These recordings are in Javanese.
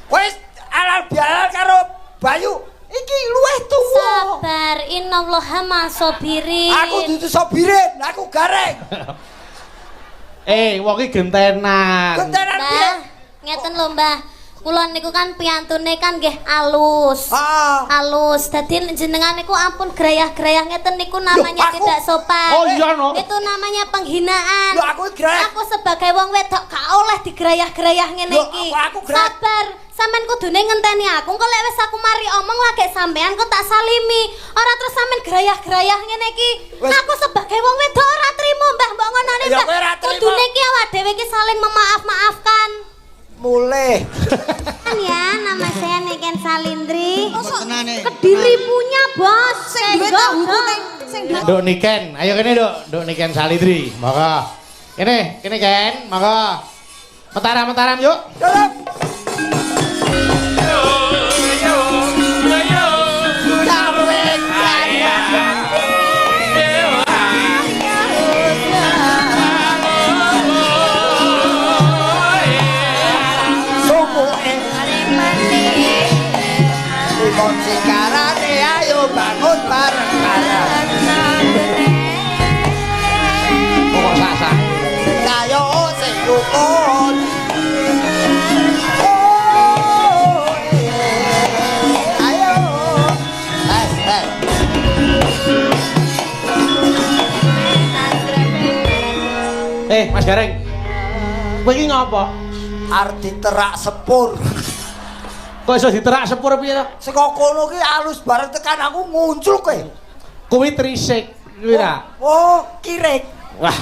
Wis alal bialal karo Bayu iki luwih tuwa. Sabar, innallaha masabirin. Aku dudu sobirin, aku gareng. Wong iki gentenan. Gentenan piye? Mbah, ngeten lho Mbah. Kula niku kan piyantune kan nggih alus. Alus. Dadi jenengan niku ampun grayah-grayah ngeten niku namanya tidak sopan. Oh iya no. Itu namanya penghinaan. Lho aku grayah. Aku sebagai wong wedok gak oleh digrayah-grayah ngene iki. Aku grayah. Sabar. Sampeyan kudune ngenteni aku. Engko lek wis aku mari omong lagi sampean kok tak salimi. Ora terus sampean grayah-grayah ngene iki. Aku sebagai wong wedok ora trimo Mbah mbok ngonone Ya, Mbah. kowe ora trimo. Kudune iki awak dhewe iki saling memaaf-maafkan. Mulai. Kan ya, nama saya Niken Salindri. Tenane. Kediri punya bos. Sing duwe tahu sing duwe. Duk Niken, ayo kene Duk Niken Salindri. Monggo. Kene Ken, monggo. Mentaram yuk. Sekarane ayo bangun bareng-bareng. Pokok sasa. Ayo sing rukun. Ayo. Mas Gareng. Kowe iki ngopo? Arep diterak sepur. Kok iso diterak sepur piye to? Saka kono ki alus bareng tekan aku muncul kowe. Kuwi trisik, kuwi ta. Oh, kirek. Wah.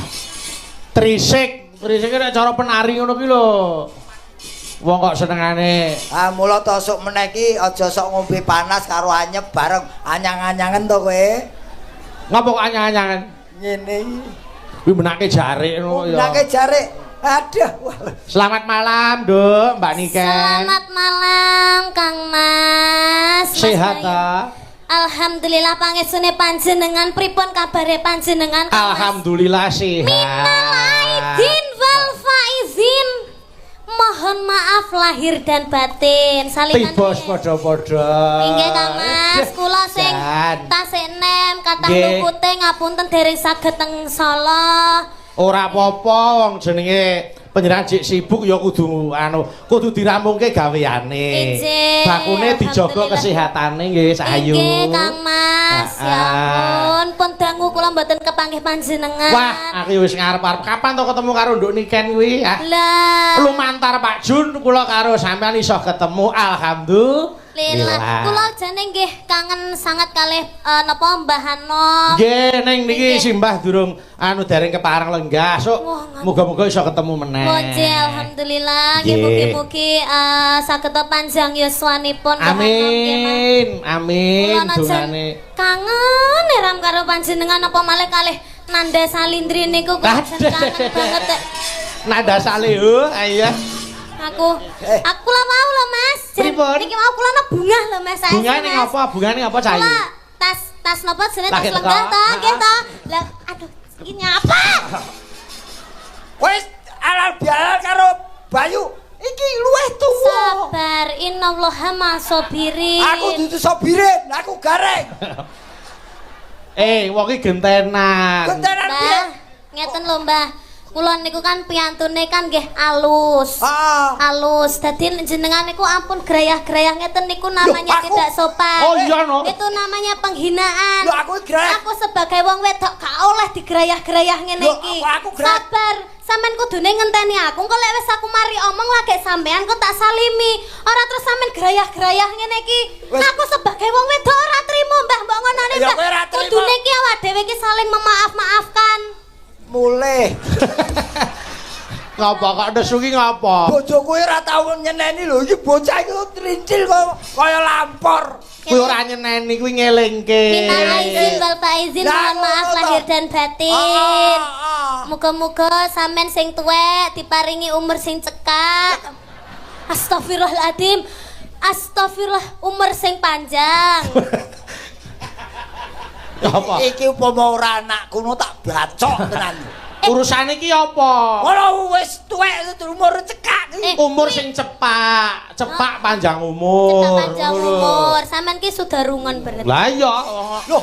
Trisik nek cara penari ngono ki lho. Wong kok senengane. Ah mula tosuk meneh ki aja sok ngombe panas karo anyep bareng anyang-anyangen to kowe. Ngopo kok anyang-anyangan? Ngene iki. Kuwi menake jarik ngono ya. Menake jarik. Aduh. Selamat malam, Duk, Mbak Niken. Selamat malam, Kang Mas. Sehat ta? Alhamdulillah pangesune panjenengan pripun kabare panjenengan? Kang Mas? Alhamdulillah sehat. Minal aidin wal faizin. Mohon maaf lahir dan batin. Salinan Tibos padha-padha. Inggih Kang Mas, kula sing tasik nem kathah lupute ngapunten dereng saged teng Solo. Ora apa-apa wong jenenge panjenengan jek sibuk ya kudu diramungke gaweane. Bakune dijaga kesehatane nggih Sahayu. Nggih Kang Mas, ya ampun pun dangu kula mboten kepanggih panjenengan. Wah, aku wis ngarep-arep kapan to ketemu karo Nduk Niken kuwi? Lah, lumantar Pak Jun kula karo sampean iso ketemu alhamdulillah. Kula jane nggih kangen sangat kalih napa Mbah Hano. Nggih ning niki simbah durung dereng kepareng lenggah sok. Muga-muga iso ketemu meneh. Nggih alhamdulillah nggih mugi-mugi saged panjang yuswanipun. Amin. Amin dongane. Kangen eram karo panjenengan apa malih kalih Nanda Salindri niku kok kangen banget. Nanda Salihu, ayo. Aku lah mau lho Mas. Niki mau kula bunga lho Mas. Bungane apa? Bungane apa cah? Tas napa jenenge tas lenggah to? Nggih to. Lah aduh iki nyapa? Wis alal bialal karo Bayu iki luwih tuwa. Sabar, innallaha masabirin. Aku dudu sobirin, aku gareng. Wong iki gentenan. Gentenan piye? Ngeten lho Mbah. Kula niku kan piyantune kan nggih alus. Alus. Dadi jenengan niku ampun grayah-grayah ngeten niku namanya tidak sopan. Oh iya no. Itu namanya penghinaan. Lho aku grayah. Aku sebagai wong wedok gak oleh digrayah-grayah ngene iki. Aku grayah. Sabar. Sampeyan kudune ngenteni aku. Engko lek wis aku mari omong lagi sampean kok tak salimi. Ora terus sampean grayah-grayah ngene iki. Aku sebagai wong wedok ora trimo Mbah mbok ngonone Mbah. Kudune iki awak dhewe iki saling memaaf-maafkan. Mulai. Ngapa kok nesu ki ngapa? Bojoku ora tau nyeneni lho, iki bocah iki trincil kok kaya lampor. Kuwi ora nyeneni kuwi ngelingke. Minal aizin wal faizin, mohon maaf lahir dan batin. Muga-muga sampean sing tuwek diparingi umur sing cekak. Astagfirullahaladzim. Astagfirullah, umur sing panjang. Apa? Iki upama ora anakku no tak bacok tenan. Urusan iki apa? Ora wis tuwek umur cekak iki. Umur sing cepak panjang Cepak umur. panjang umur. Sampean ki sudarungan bener. Lah iya.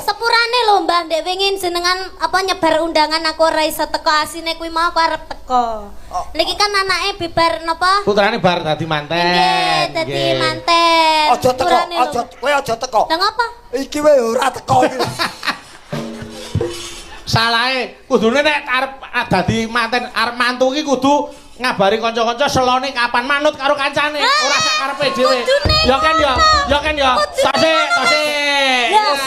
Sepurane lho Mbah, ndek wingi jenengan apa nyebar undangan aku ora iso teko asine kuwi mau aku arep teko. Niki kan anake bibar napa? Putrane bar dadi manten. Nggih, dadi manten. Aja teko, Sepurane lho. aja kowe aja teko. Lah ngapa? Iki wae ora teko iki. Salahe kudune nek arep dadi manten arep mantu ki kudu ngabari kanca-kanca selone kapan manut karo kancane ora sak karepe dhewe. Ya kan ya, ya kan ya. Tasik.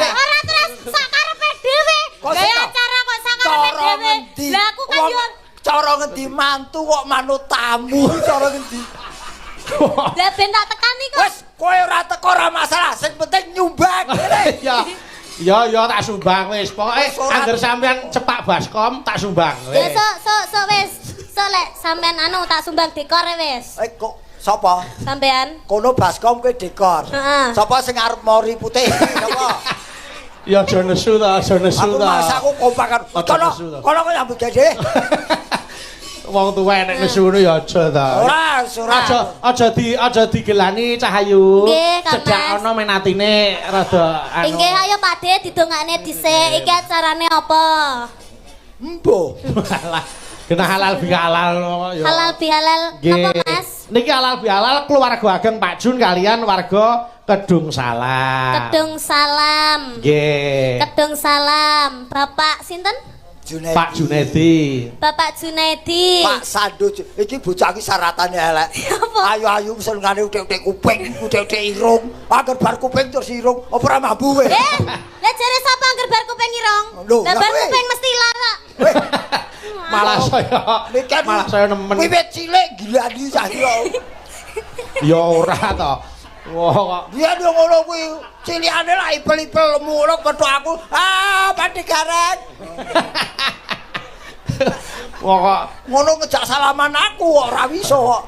Ora terus sak karepe dhewe. Gaya acara kok sak karepe dhewe. Lah aku kan yo cara ngendi mantu kok manut tamu cara ngendi. lah ben tak tekani kok. Wes kowe ora teko ora masalah, sing penting nyumbang ngene. Ya tak sumbang wis. Pokoke angger sampean cepak baskom tak sumbang. Ya sok wis. Sok lek sampean anu tak sumbang dekor wis. Kok sapa? Sampean. Kono baskom kowe dekor. Heeh. Sapa sing arep mori putih sapa? Ya aja nesu ta, aja nesu Aku ta. masaku kompakan. Kono kok nyambut gede. Wong tuwa nek nesu ngono ya aja ta. Ora. Aja digelani Cahayu. Nggih, Kang Cedak Mas. ana men atine rada anu. Inggih ayo Pakde didongakne dhisik. Iki acarane apa? Embo. Alah, kena halal bihalal ya. Halal bihalal Nggih. apa Mas? Niki halal bihalal keluarga ageng Pak Jun kalian warga Kedung Salam. Kedung Salam. Nggih. Kedung Salam. Bapak sinten? Junedi. Pak Junedi. Bapak Junedi. Pak Sandu. Iki bocah iki syaratane elek. Apa? Ayu-ayu senengane utek-utek kuping, utek-utek irung. Angger bar kuping terus irung, apa ora mambu kowe? Lah jare sapa angger bar kuping irong? Lho, Lah lah bar kowe. kuping mesti lara. Malah saya nemen. Wiwit cilik gilani Cahyo. Ya ora to. Wah kok Dia yo ngono kuwi. Cilikane lah ipel-ipel ngono kethok aku. Pati gareng. wah kok Ngono ngejak salaman aku kok ora iso kok.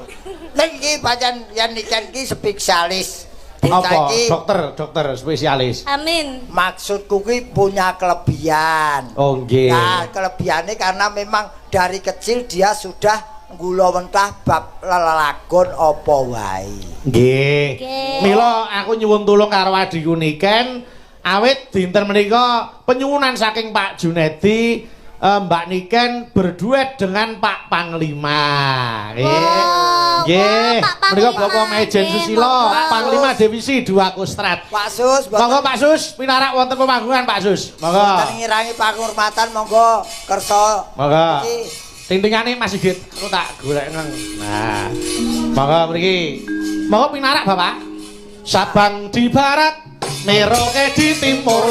Ning iki pancen yen niken iki spesialis. apa? Iki Dokter spesialis. Amin. maksudku kuwi punya kelebihan. Oh nggih. Nah, kelebihannya karena memang dari kecil dia sudah gula mentah bab lelagon apa wae. Nggih. Nggih. Mila aku nyuwun tulung karo adhiku niken awit dinten menika penyuwunan saking Pak Junedi Mbak Niken berduet dengan Pak Panglima. Nggih. Pak Panglima. Menika Bapak Majen Susilo, Monggo. Panglima Divisi 2 Kostrat. Pak Sus, Monggo Pak Sus, pinarak wonten pemanggungan Pak Sus. Monggo. boten ngirangi penghormatan monggo kersa. Monggo. Iki Ting-tingane Mas Sigit, aku tak golek nang. Nah. Monggo mriki. Monggo pinarak Bapak. Sabang di barat, Merauke di timur,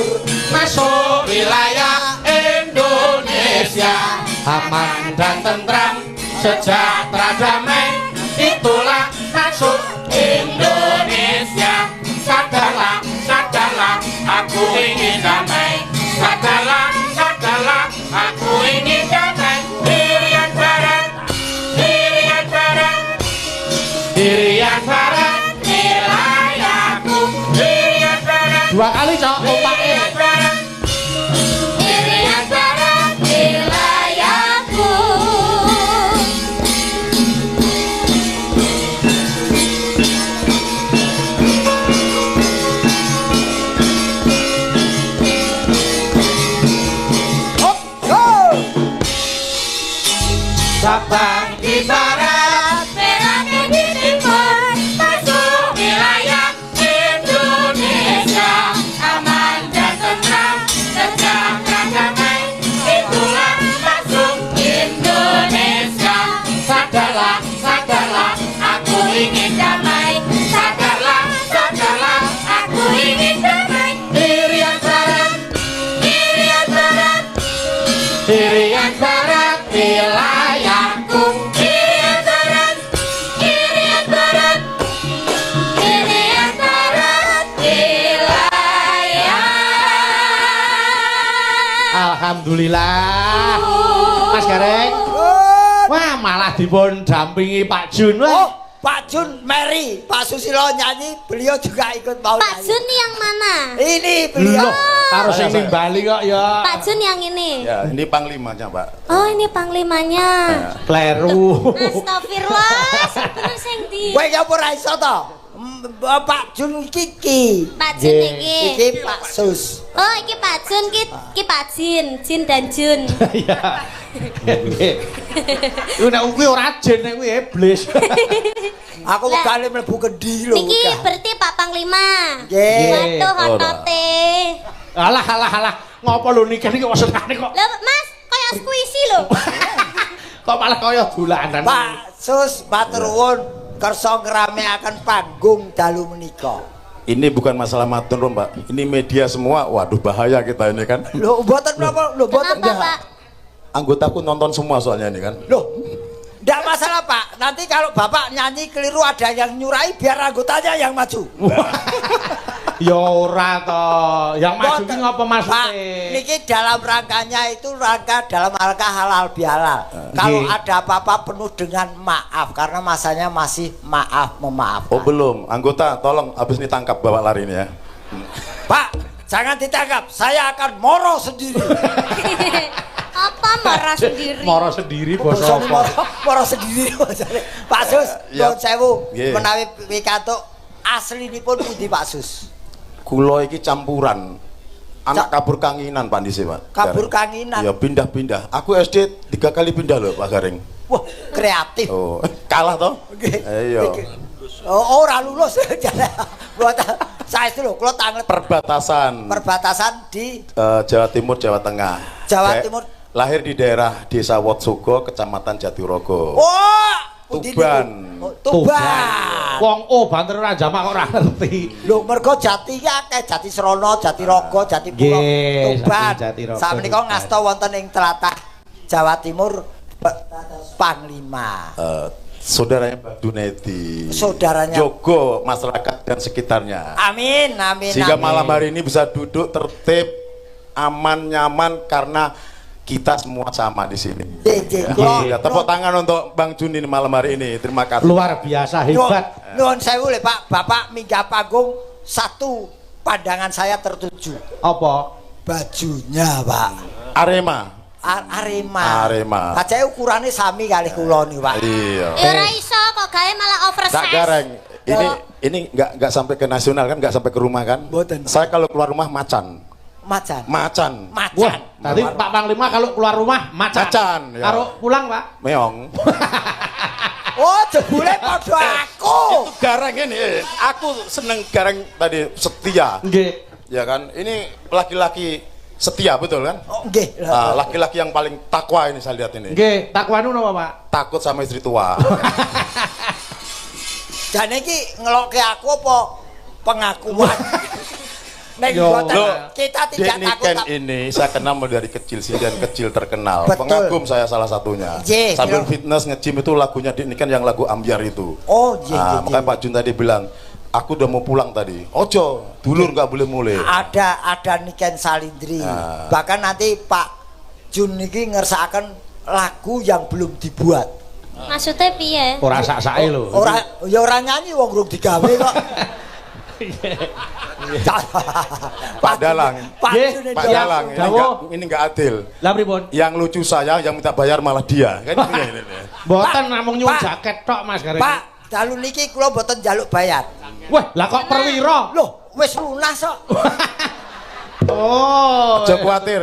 masuk wilayah Indonesia. Aman dan tentram, sejahtera damai, itulah maksud Indonesia. Sadarlah, sadarlah, aku ingin damai. Sadarlah, sadarlah, aku ingin damai. Irian barat, Irian barat, Irian barat, wilayahku. Irian barat, 2 kali cok, ompake. Irian barat wilayahku. Sabang di barat, Merauke di timur, masuk wilayah Indonesia. Aman dan tentram, sejahtera damai, itulah maksud Indonesia. Sadarlah, sadarlah, aku ingin damai. Sadarlah, sadarlah, aku ingin damai. Irian barat, Irian barat, Irian barat, wilayahku. Irian barat, Irian barat, Irian barat, wilayah. Alhamdulillah. Mas Gareng. Wah, malah dipun dampingi Pak Jun. Oh, Wah. Pak Jun Mary, Pak Susilo nyanyi, beliau juga ikut mau Pak nyanyi. Jun yang mana? Ini beliau. Loh. Karo sing nimbali kok ya. Pak Jun yang ini. Ya, ini panglimanya, Pak. Oh, ini panglimanya. Kleru. Astagfirullah, bener sing di. Kowe ya ora iso to? Pak Jun iki. Pak Jun iki. Iki Pak Sus. Oh, iki Pak Jun, iki Pak Jin, Jin dan Jun. Iya. Iku nek kuwi ora jin nek kuwi iblis. Aku wegane mlebu kendi lho. Niki berarti Pak Panglima. Nggih. Waduh, hotote. Alah. Ngopo lho nikah iki maksudane kok? Lah, Mas, kaya squishy lho. Kok malah kaya dolanan. Pak Sus, matur nuwun kersa ngramekaken panggung dalu menika. Ini bukan masalah matur, Mbak. Ini media semua. Waduh, bahaya kita ini kan. Lho, mboten napa? Lho, mboten. Kenapa, Pak? Anggotaku nonton semua soalnya ini kan. Loh, enggak masalah Pak. Nanti kalau Bapak nyanyi keliru ada yang nyurai biar anggotanya yang maju. Ya ora to. Yang maju ki ngopo Pak, maksude? niki dalam rangkanya itu dalam rangka halal bihalal. Kalau Nggih. ada apa-apa penuh dengan maaf karena masanya masih maaf memaafkan. Oh, belum. Anggota, tolong habis ini tangkap bawa lari ini ya. Pak, jangan ditangkap. Saya akan moro sendiri. Apa marah sendiri? Moro sendiri bos Bosone apa? moro sendiri maksudnya. Pak Sus, Ya. nuwun sewu. Nggih. Menawi pikantuk aslinipun pundi Pak Sus? Kulo iki campuran. Anak kabur kanginan Pak Dise, Pak. Kabur Gareng. kanginan. Ya pindah-pindah. Aku SD 3 kali pindah loh, Pak Gareng. Wah, kreatif. Oh, kalah toh? Nggih. Ayo. Oh, ora lulus. Buat saya itu lho, kalau tangan Perbatasan perbatasan di Jawa Timur, Jawa Tengah. Jawa Saya Timur. Lahir di daerah Desa Wotsogo, Kecamatan Jatirogo. Oh, pundi Tuban. niku? Oh, Tuban. Wong banter ora jamak kok ora ngerti. Lho, mergo Jati ki akeh, Jati Srana, Jatirogo, Jatipuro, Nggih, Tuban. Jatirogo, Sakmenika Tuban. ngasta wonten ing tlatah Jawa Timur Panglima. Saudaranya Mbak Duneti. Saudaranya. Jogo masyarakat dan sekitarnya. Amin, amin. Sehingga amin. malam hari ini bisa duduk tertib, aman, nyaman karena kita semua sama di sini. Nggih, Ya, tepuk tangan untuk Bang Jun ini malam hari ini. Terima kasih. Luar biasa hebat. Nuwun sewu le Pak, Bapak minggah panggung satu pandangan saya tertuju. Apa? Bajunya, Pak. Arema. Arema. Arema. Kacae ukurannya sami kali kula nih, Pak. Iya. Ya ora iso kok gawe malah Tak oversize. gareng. Ini nggak sampai ke nasional kan, nggak sampai ke rumah kan? Mboten. Saya kalau keluar rumah macan. Macan. Macan. Wah, Macan. tadi Pak Panglima kalau keluar rumah macan. Macan, ya. Karo pulang, Pak. Meong. Oh, jebule padha aku. Gareng ini. Aku seneng gareng tadi setia. Nggih. Ya kan? Ini laki-laki setia betul kan? Oh, nggih. Laki-laki yang paling takwa ini saya lihat ini. Nggih, takwanu napa, Pak? Takut sama istri tua. Jane iki ngelokke aku apa pengakuan? Nek Yo. mboten, Loh, kita tidak Denny takut. Ken ini saya kenal mulai dari kecil sih dan kecil terkenal. Betul. Pengagum saya salah satunya. Ye, Sambil yo. fitness nge-gym itu lagunya Denny Ken yang lagu Ambyar itu. Oh, iya, iya, Makanya iya. Pak Jun tadi bilang, aku udah mau pulang tadi. Ojo, dulur nggak boleh mulai. Ada Niken Salindri. Bahkan nanti Pak Jun niki ngersakaken lagu yang belum dibuat. Maksudnya piye? Ora sak-sake lho. Ora ya ora nyanyi wong urung digawe kok. Pak Dalang. Pak Nggih, Jun Pak itu- Dalang, Dawo. ini nggak adil. Lah pripun? Yang lucu saya, yang minta bayar malah dia. Kan ini. Mboten namung nyuwun Pak. jaket tok, Mas Gareng. Pak, dalu niki kula mboten njaluk bayar. Wah, lah kok perwira? Loh, wis lunas kok. Oh. Jangan khawatir,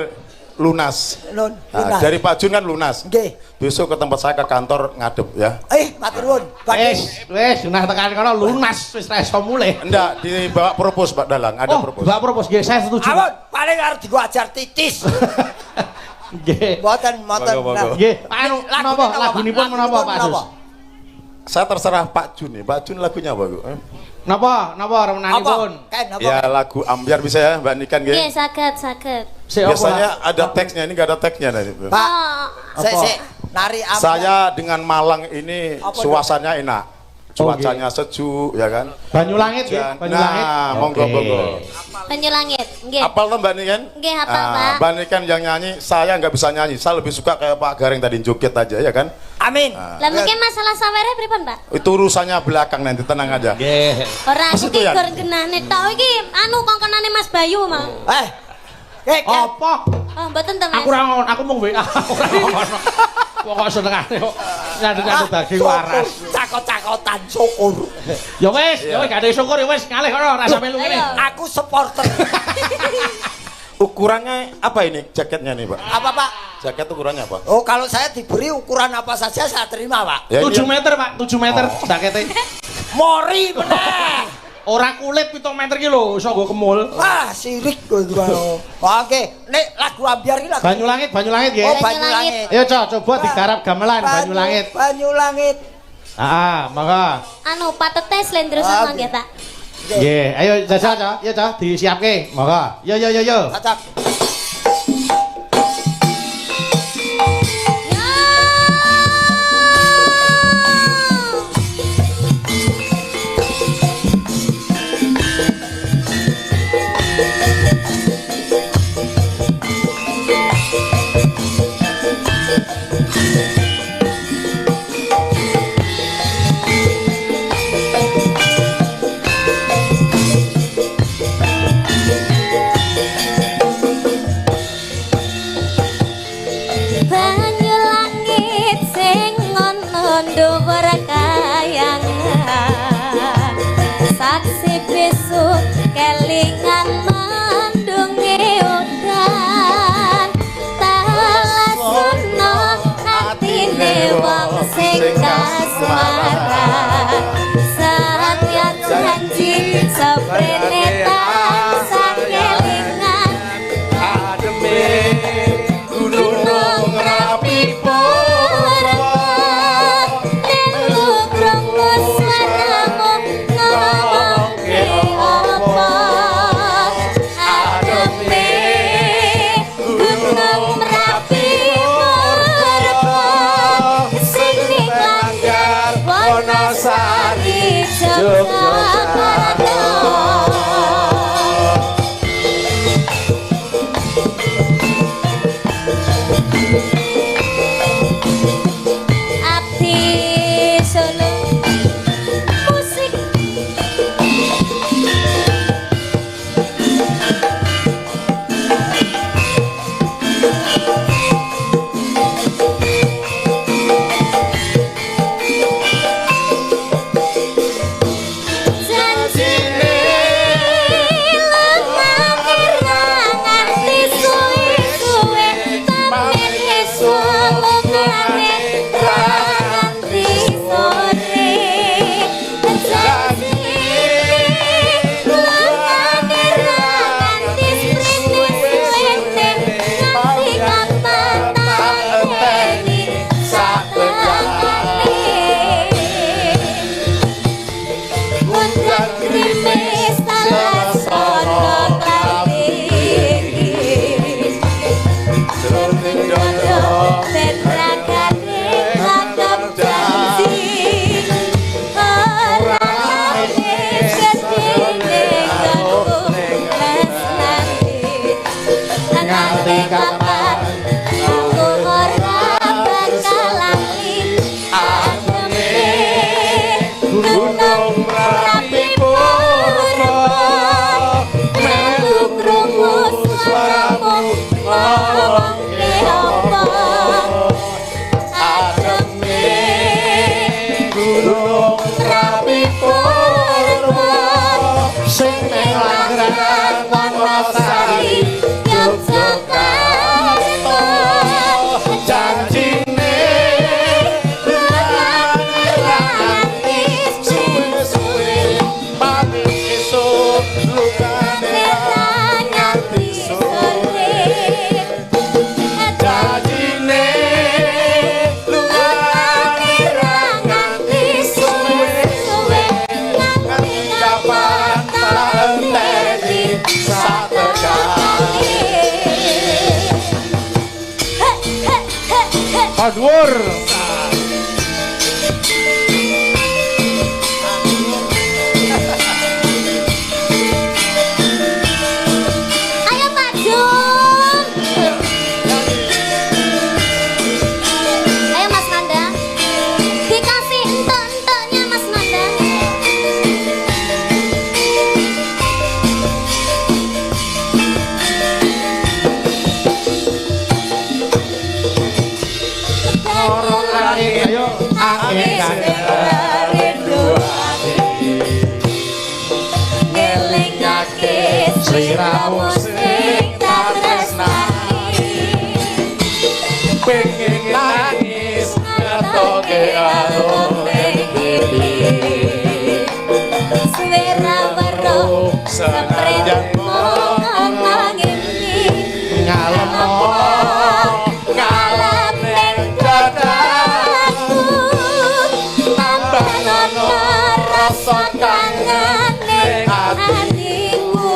lunas. Nun, Nah, lunas. dari Pak Jun kan lunas. Nggih. Besok ke tempat saya ke kantor ngadep ya. Matur nuwun. Wes, sunah tekan kono lunas wis ra iso mulih. Enggak, dibawa propos Pak Dalang, ada propos. Mbak propos nggih, saya setuju. Amun, paling arep digo ajar titis. Nggih. Mboten, mboten. Bagus. Nggih, anu napa lagunipun menapa Pak Sus? Saya terserah Pak Jun nih. Pak Jun lagunya apa, Bu? Napa remenanipun? Ken apa? Ya lagu Ambyar bisa ya, Mbak Nikan Nggih, nggih. saged. Sik apa? Biasanya ada teksnya, ini nggak ada teksnya tadi. Pak, Oh, sik nari Ambyar. Saya dengan Malang ini Apa, suasananya enak. Cuacanya sejuk ya kan. Banyulangit nggih, Banyulangit. Nah, monggo Oke. monggo. Banyulangit. Nggih. Apal tuh Mbak Nikan? Nggih, hafal, Pak. Mbak Nikan yang nyanyi, saya nggak bisa nyanyi. Saya lebih suka kayak Pak Gareng tadi joget aja ya kan. Amin. Lah mungkin masalah sawere pripun, Pak? Itu urusannya belakang nanti, tenang aja. Nggih. Ora Maksud iki ya? gur genahne tok iki anu kongkonane Mas Bayu, Mang. Apa? Oh, mboten to, Mas. Aku ora ngono, aku mung WA. Ora ngono. Pokok senengane kok nyandhet-nyandhet daging waras. Cakot-cakotan syukur. Ya wis, gak ada syukur ya wis, ngalih kono ora sampe lu kene. Aku supporter. Ukurannya apa ini jaketnya nih, Pak? Apa, Pak? Jaket ukurannya apa? Oh, kalau saya diberi ukuran apa saja saya terima, Pak. Ya, 7 meter, Pak. 7 meter jakete. Mori meneh. Ora kulit 7 meter ki lho, iso nggo kemul. Wah, sirik kowe iki. Oke, nek lagu ambiar iki lagu Banyu langit nggih. Oh, Banyu Langit. Ayo, coba digarap gamelan Banyu Langit. Banyu Langit. Monggo. Anu patete slendro sama nggih, Pak. Nggih, ayo jajal, Cok. Iya, Cok, disiapke. Monggo. Yo. Cocok. Banyu langit sing ana dhuwur kayangan saksi besuk kelingan mendunge udan talasno atine wong sing kasmaran satya janji seprene tansah kelingan ademe gunung rapi purba elu krungu suaramu ngomongke apa ademe gunung rapi purba sing langgar Wonosari Yogyakarta. Abdi Solo musik janjine lengan nganti suwe-suwe tamen esuk lunane nganti sore janjine lengan nganti suwe-suwe nganti kapan tani sakekane Undang krimis talasono klapikis Jroning dodo ben ragane ngadep janji Ora gedine gantung tresnani Nganti kapan aku ora bakal lali ademe gunung rapi purba melu krungu suaramu ngomongke apa ademe gunung rapi purba sing ning langgaran Wonosari Yogyakarta janjine nganti suwe-suwe mati esuk lukane nganti sore jajine lukane nganti suwe-suwe nganti kapan tak enteni satekane Dhuwur. Ayo Pak Jun. Ayo Mas Nanda. Dikasih entok-entoknya Mas Nanda. sliramu sing tak tresnani pengen nangis ngetoke aro Swera weruh senajan nanging ngalemo ngalem ning dadaku tambah ana rasa kangen ning atiku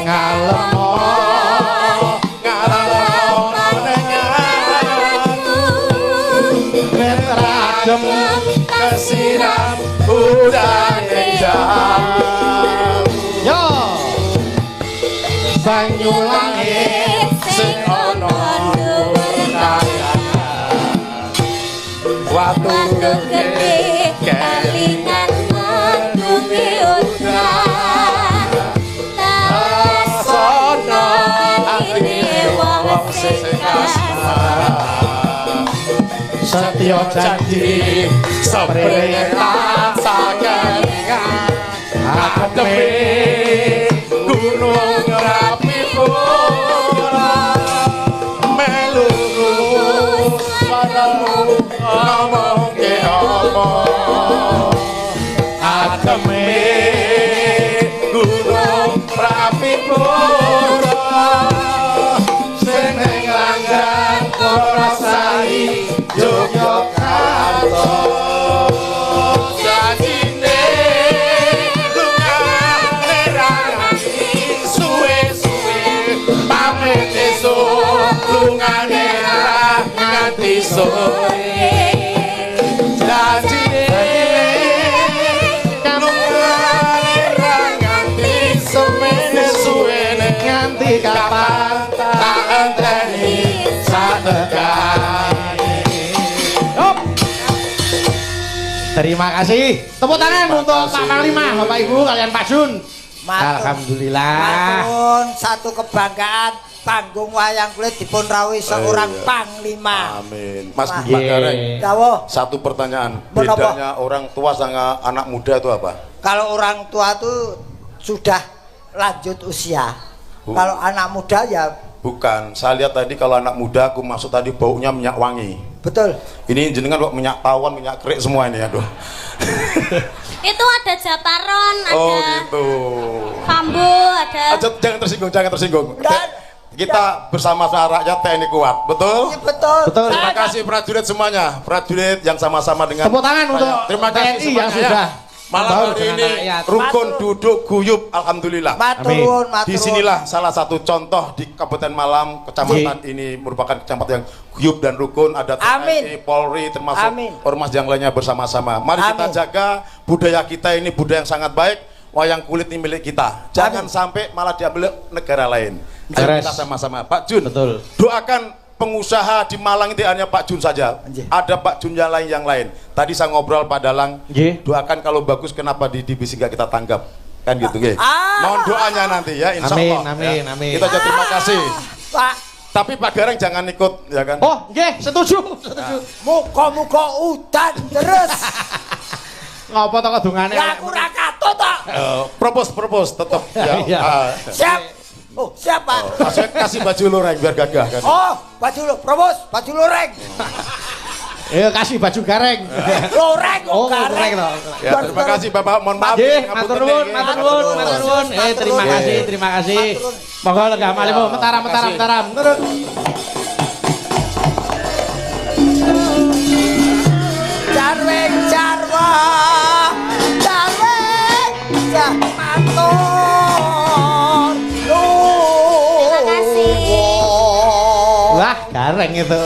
ngalemo adem kesiram udan jam Yo. banyu langit sing ana dhuwur kayangan watu gede kelingan nanggungi udan tasono atine wong sing setya janji sepreta sakelingan adepe gunung rapi pura melu padamu ngomong ke omong adepe gunung rapi pura sing ning langgan Korasari Yogyakarta janjine lungane ranganti suwe-suwe pamit esuk lungane nganti sore janjine lungane ranganti suwe-suwe nganti kapan tak enteni satekan. Terima kasih. Tepuk tangan untuk Pak Panglima, Bapak Ibu kalian Pak Jun. Matur. Alhamdulillah. Matur, satu kebanggaan panggung wayang kulit dipun rawuhi seorang iya. panglima. Amin. Mas Wah. Mbak Gareng, Dawuh, satu pertanyaan. Kenapa? Bedanya orang tua sama anak muda itu apa? kalau orang tua tuh sudah lanjut usia. Kalau anak muda ya Bukan, saya lihat tadi kalau anak muda aku maksud tadi baunya minyak wangi. betul. Ini jenengan kok minyak tawon, minyak kerik semua ini aduh. itu ada japaron ada Oh gitu. bambu ada Jangan tersinggung, jangan tersinggung. Dan- Kita bersama rakyat TNI kuat, betul? Ini betul. Betul. Terima kasih prajurit semuanya, prajurit yang sama-sama dengan Tepuk tangan untuk terima kasih TNI yang semuanya sudah ya. Malam membaur hari dengan ini rakyat. rukun Matur. duduk guyup, alhamdulillah. Maturun, maturun. Disinilah salah satu contoh di Kabupaten Malam, kecamatan ini merupakan kecamatan yang guyup dan rukun. Ada Amin. TNI, Polri, termasuk Amin. ormas yang lainnya bersama-sama. Mari kita Amin. jaga budaya kita ini, budaya yang sangat baik. Wayang kulit ini milik kita. Jangan Amin. sampai malah diambil negara lain. Ayo Beres. kita sama-sama. Pak Jun, Betul. doakan pengusaha di Malang itu hanya Pak Jun saja. Anjir. Ada Pak Jun yang lain. Tadi saya ngobrol Pak Dalang. Nggih. Doakan kalau bagus kenapa di divisi nggak kita tanggap. Kan gitu nggih. Ah. Mohon doanya nanti ya insya Amin, Allah. amin, ya. amin. Kita juga terima kasih. Pak, Tapi Pak Gareng jangan ikut ya kan. Oh, nggih, setuju. Setuju. muka-muka udan terus. Ngopo to kedungane? Lah aku ra katut tok. Propose tetap ya. Iya. Siap. Oh, siap, Pak. Maksudnya kasih baju loreng biar gagah kan. Oh, baju lu, probos, baju loreng. Kasih baju gareng. Loreng kok Oh, gareng. gareng to. Ya, terima kasih Bapak. Mohon maaf. Nggih, Ngapunten matur nggih, nuwun, nggih. matur nuwun, matur nuwun. Terima Matur kasih, nuwun. terima kasih. Matur nuwun. Monggo lenggah malihmu, mentaram, mentaram, mentaram. Turun. Jarweng jarwa. Jarweng matur. Terima kasih. Wah, gareng itu.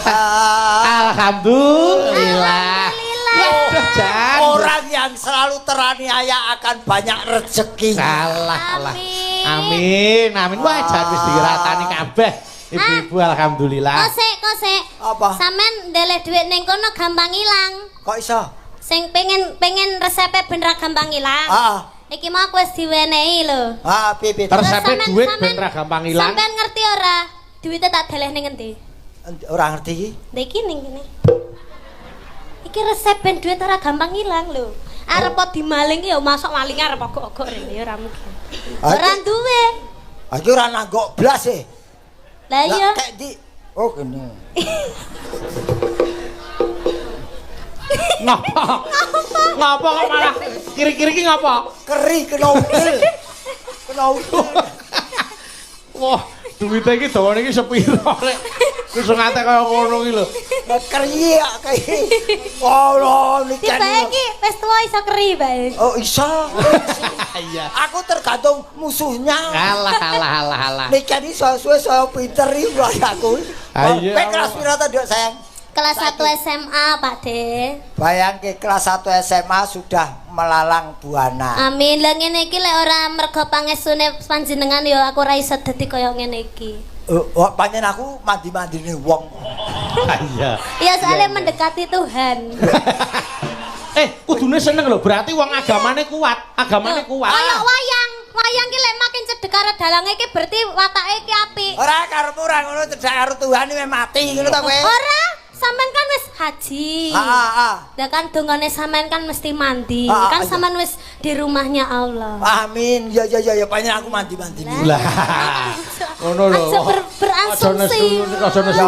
Ah, Alhamdulillah. Waduh, Jan. orang yang selalu teraniaya akan banyak rezeki. Salah, salah. Amin. Amin, amin. Wah, jan wis diratani kabeh. Ibu-ibu alhamdulillah. Kosek. Apa? Sampean ndeleh dhuwit ning kono gampang ilang. Kok iso? Sing pengen resepe bener gampang ilang. Ah, Iki mau aku wis diwenehi lho. pipi. Terus Terus sampe sampean- duit sampean- ben ra gampang ilang. Sampean ngerti ora? Duwite tak deleh ning endi? Orang ngerti iki? Ndek iki ning kene. Iki resep ben duit ora gampang ilang lho. Arep dimaling ya masuk maling arep ogok-ogok rene ya ora mungkin. Ah, Ora duwe. Iki ora nanggok blas e. Lah iya. Kek di oh kene. Ngapa kok malah kiri-kiri ki ngapa? Keri kena udel. Kena udel. Wah, duwite iki dawane iki sepiro rek. Wis ngate kaya ngono iki lho. Keri ya kae. Oh, Tiba nikan. iki wis tuwa iso keri bae. Oh, iso. Iya. Aku tergantung musuhnya. Alah. Nikan iki suwe saya pinter iki aku. Ayo. Kowe kelas pira ta, Dok, sayang? Kelas 1 SMA, Pak De. Bayangke kelas 1 SMA sudah melalang buana. Amin. Lah ngene iki lek ora mergo pangestune panjenengan ya aku ora iso dadi kaya ngene iki. Oh, pancen aku mandi-mandine wong. Iya. Ya soalnya mendekati Tuhan. Kudune seneng lho, berarti wong agamane kuat, kuat. Kaya wayang. Wayang ki lek makin cedhek karo dalange iki berarti watake ki apik. Ora karepmu ora ngono cedhak karo Tuhan iki mati ngono ta kowe? Ora, sampean kan wis haji. Heeh. Lah kan dongane sampean kan mesti mandi. Ah, Kan iya. sampean wis di rumahnya Allah. Amin. Ya pancen aku mandi-mandi. Lah. Ngono lho. Aja beransumsi. Aja nesu.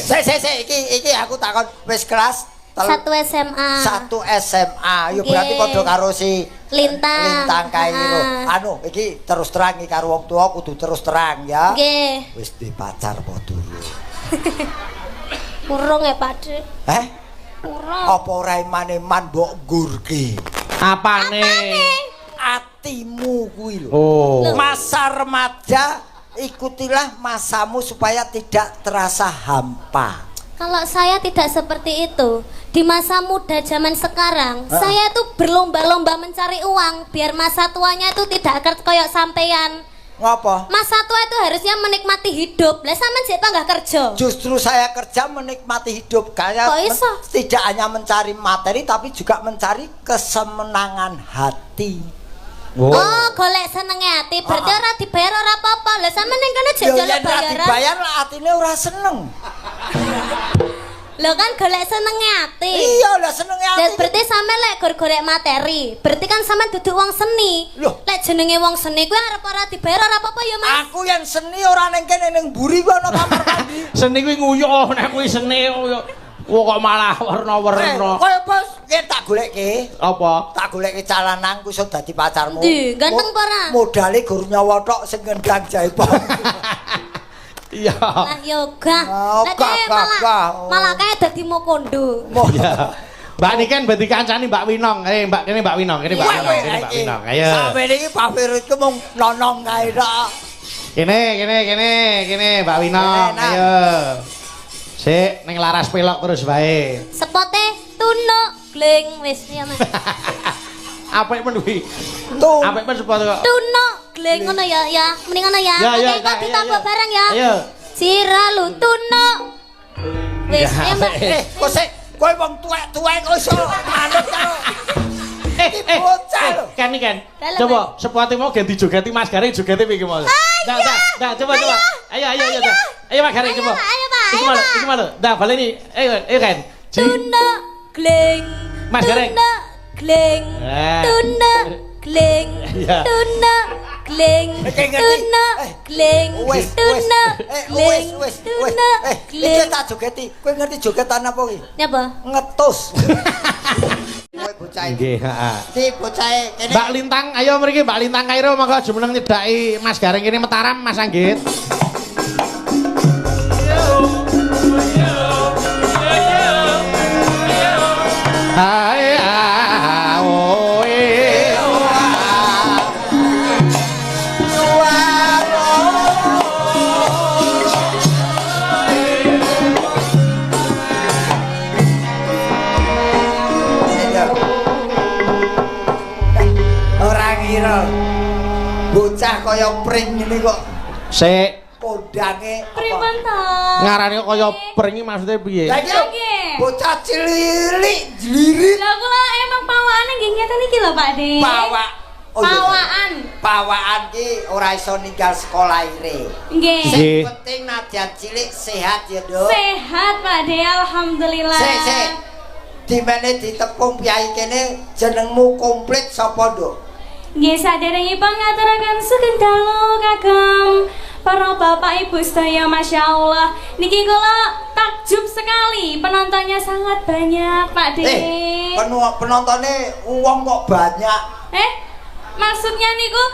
Sik iki aku takon wis kelas 1 SMA. 1 SMA. Yo Nggih. berarti padha karo si Lintang. kae lho. Ah. Anu, iki terus terang iki karo wong tua kudu terus terang ya. Nggih. Wis di pacar apa durung? Urung ya, Pak De. Urung. Apa ora iman mbok gurke? Apane? Atimu kuwi lho. Oh. Masa remaja ikutilah masamu supaya tidak terasa hampa. Kalau saya tidak seperti itu. Di masa muda zaman sekarang, saya tuh berlomba-lomba mencari uang biar masa tuanya itu tidak kayak sampean. Ngapa? Masa tua itu harusnya menikmati hidup. Lah sampean sik nggak kerja. Justru saya kerja menikmati hidup. Kayak Kok iso? tidak hanya mencari materi tapi juga mencari kesemenangan hati. Oh, golek senenge ati. Berarti ora dibayar ora apa-apa. Lah sampean ning kene jek Yo jaluk yen ora bayaran. dibayar lah atine ora seneng. Lho kan golek senenge ati. Iya lah senenge Lah ati. berarti sampean lek golek materi. Berarti kan sampean duduk wong seni. Loh. Lek jenenge wong seni kuwi arep ora dibayar ora apa-apa ya, Mas. Aku yang seni ora ning kene ning mburi ku ana kamar mandi. Seni kuwi nguyuh nek kuwi seni kok kok malah warna-warna. Kowe bos, yen tak golekke. Apa? Tak golekke calanang ku iso dadi pacarmu. Ndi, ganteng apa ora? Modale gur nyawa tok sing ngendang jaipong. Iya. Lah yoga. Oh, Lah gak, kae gak, malah gak. malah kae dadi mokondo. Iya. Mbak Niken berarti kancani Mbak Winong. Mbak kene Mbak Winong, kene Mbak Winong, kene Mbak Winong. Ayo. Sampe iki favoritku mung nonong kae tok. Kene Mbak Winong. Kene, Nak. Ayo. Sik ning laras pelok terus bae. Sepote tunuk gleng wis ya, Mas. Apik men kuwi. Tuh. Apik men sepatu kok. Tunuk gleng ngono ya. Mending ngono ya. Ya, ya, Oke, kita ya, ditabuk ya. bareng ya. Ayo. Siralu tunuk. Wis ya, Mbak. Kok sik kowe wong tuwek-tuwek kok iso manut karo bocah lho. Kan. Dalam, Coba sepatu mau ganti jogeti Mas Garing jogeti iki mau. Nah, coba. Ayo. Ayo Mas Garing coba. Ayo, Pak. Iki mau. Dah, baleni. Ayo kan. Tunuk gleng. Mas Gareng. Tunuk gleng. Eh. Tunuk gleng. Iya. Tunuk gleng. Kayak ngerti. Tunuk gleng. Wes. Tunuk gleng. Tunuk Iki gleng. tak jogeti. Kowe ngerti jogetan apa iki? Nyapa? Ngetus. Kowe bocah iki. Nggih, heeh. Si bocah kene. Mbak Lintang, ayo mriki Mbak Lintang Kairo monggo jumeneng nyedaki Mas Garing kene Mataram Mas Anggit. Hai oe Ora ngira. Bocah kaya pring ngene kok sik kondange Pripun to? ngarane kaya pring maksudnya piye? Lah iki lho, bocah cilik jlirit Lah kula emang pawakane nggih ngeten iki lho, Pak De. pawak. Oh, iya. Pawaan. Pawaan ki ora iso ninggal sekolah ire. Nggih. Nggih. Sing penting nadyan cilik sehat ya, Dok. Sehat, Pak De. Alhamdulillah. Sik. dimene ditepung piyai kene jenengmu komplit sapa, Nduk? Nggih saderengipun ngaturaken sugeng dalu kagem para bapak ibu sedaya, masya Allah. Niki kula takjub sekali, penontonnya sangat banyak, Pak De. Penontonnya uang kok banyak. Maksudnya niku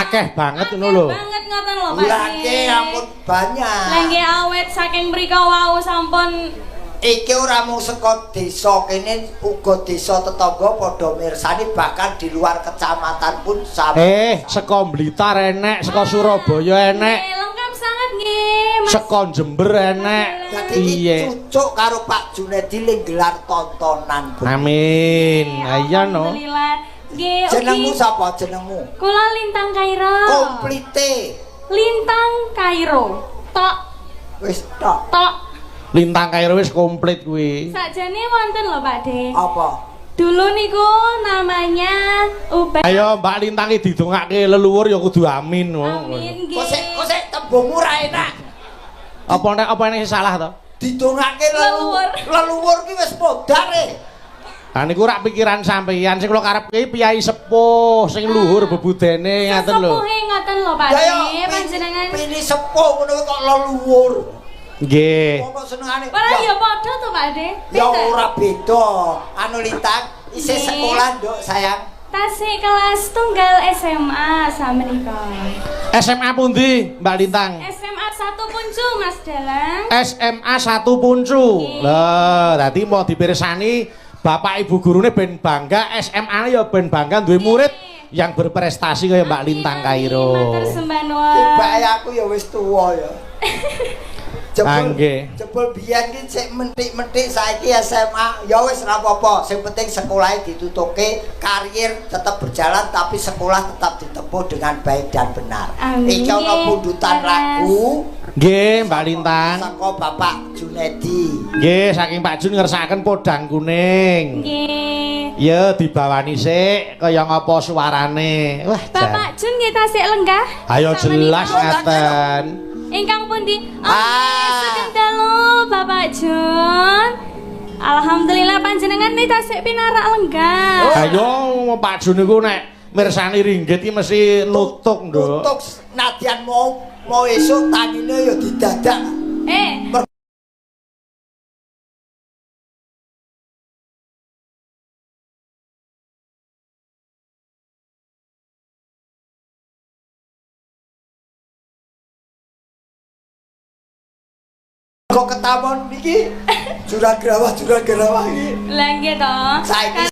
akeh banget ngono lho. Banget ngoten lho, Pak De. Lagi ampun banyak. Lagi awet saking mrika wau sampun. Iki ora mung saka desa kene, uga desa tetangga padha mirsani, bahkan di luar kecamatan pun sama. Saka Blitar enek, saka Surabaya enek. Lengkap sangat nggih, Mas. Saka Jember enek. Dadi iki cucuk karo Pak Junedi ling gelar tontonan. Amin. Iya no. Alhamdulillah. Nggih, Jenengmu sapa jenengmu? Kula Lintang Kairo. Komplite. Lintang Kairo. Tok. Wis tok. Tok. Lintang Kairo wis komplit kuwi. Sakjane wonten lho, Pak De. Apa? Dulu niku namanya Ubed. Ayo Mbak Lintang iki didongake leluhur ya kudu amin. Amin nggih. Kosek tembungmu ra enak. Apa nek salah to? Didongake leluhur. Leluhur ki wis modar e. Lah niku rak pikiran sampeyan sing kula karepke piyai sepuh sing luhur bebudene ngaten lho. Sepuhe ngoten lho, Pak De. Panjenengan pilih sepuh ngono kok leluhur. Nggih. Kok senengane. Ora ya padha to, Pak De. Ya ora beda. Anu Lintang isih sekolah, Nduk, sayang. Tasik kelas tunggal SMA samenika. SMA pundi, Mbak Lintang? SMA 1 Puncu, Mas Dalang. SMA 1 Puncu. Lah, dadi mau dipirsani Bapak Ibu gurune ben bangga, SMA-ne ya ben bangga duwe murid yang berprestasi kaya Mbak Lintang Kairo. Matur sembah nuwun. Tibake aku ya wis tuwa ya. Jebul biyen ki sik mentik-mentik, saiki SMA ya wis ora apa-apa, sing penting sekolahe ditutuke, karier tetap berjalan tapi sekolah tetap ditempuh dengan baik dan benar. Iki ana pundutan lagu. Nggih, Mbak Lintang. Saka Bapak Junedi. Nggih, saking Pak Jun ngersakaken podang kuning. Nggih. Ya dibawani sik kaya ngapa suarane. Wah, Bapak Jun nggih tasik lenggah. Ayo jelas ngaten. Ingkang pundi? Sugeng dalu Bapak Jun. Alhamdulillah panjenengan niki tasik pinarak lenggah. Ayo Pak Jun niku nek mirsani ringgit iki mesti nutuk, Nduk. Nutuk nadyan mau esuk tanine ya didadak. Kok ketamun iki juragrawa iki. Lah nggih to. Saiki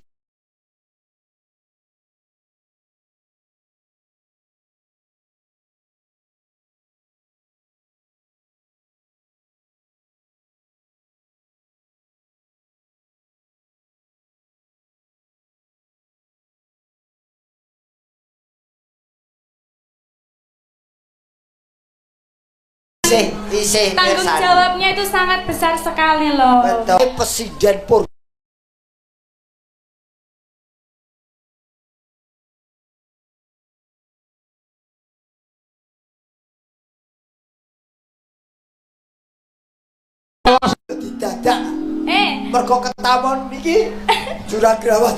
isih tanggung jawabnya itu sangat besar sekali loh. betul. Presiden Pur didadak mergo ketamun iki juragrawa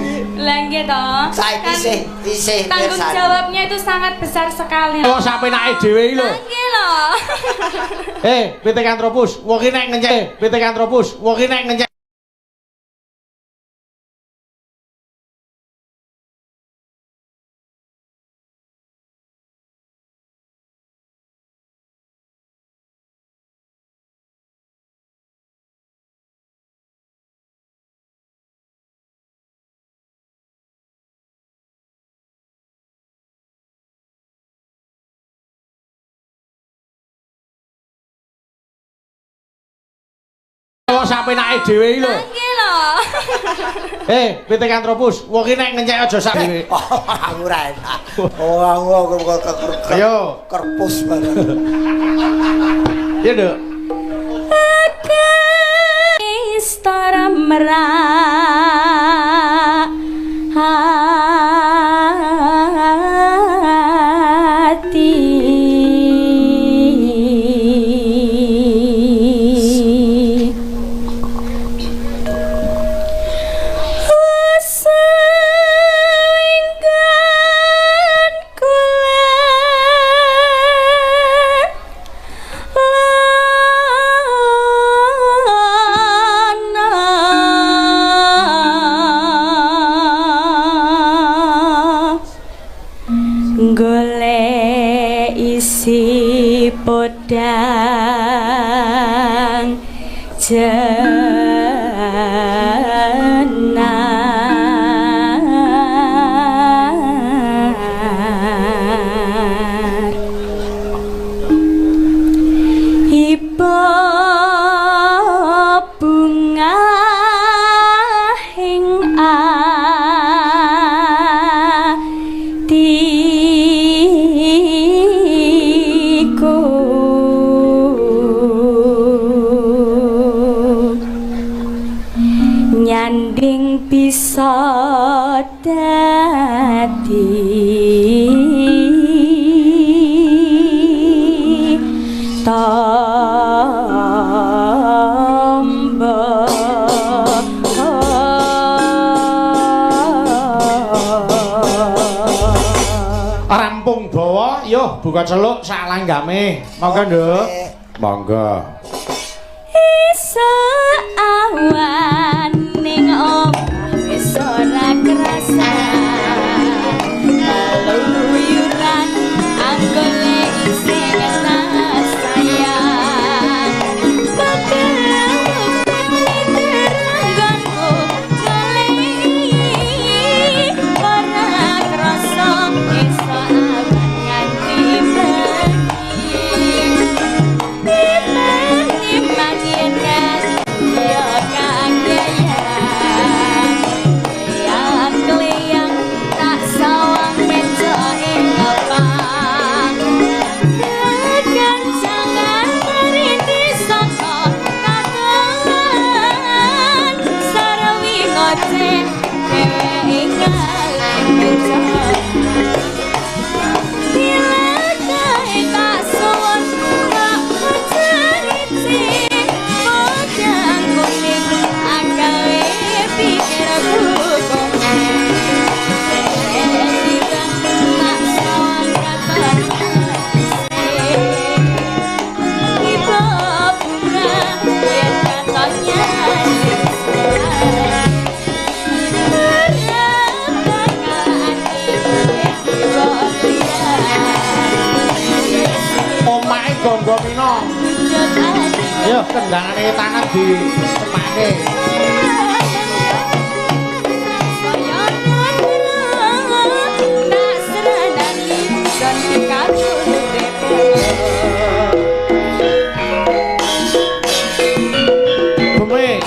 iki. Lah nggih to. Saiki isih tanggung jawabnya itu sangat besar sekali loh. Kok sampe nake dhewe iki lho. Nggih lho. Pitekantropus, wong iki nek ngenyek, Pitekantropus, wong iki nek ngenyek. Kok sampe nake dhewe iki lho. Nggih lho. Pitekantropus, wong iki nek ngenyek aja sak dhewe. Aku ora enak. Aku ayo kerpus banget. Ya, Nduk. Istara merah hati Rampung dawa, yo buka celuk sak langgame. Monggo, Nduk. Monggo. Iso awan ning omah wis ora krasa. Kaluyuran anggone isih ngetas sayang. Terangganku kali ora krasa iso awan nganti Yo kendangane tangan di temake. Bumi.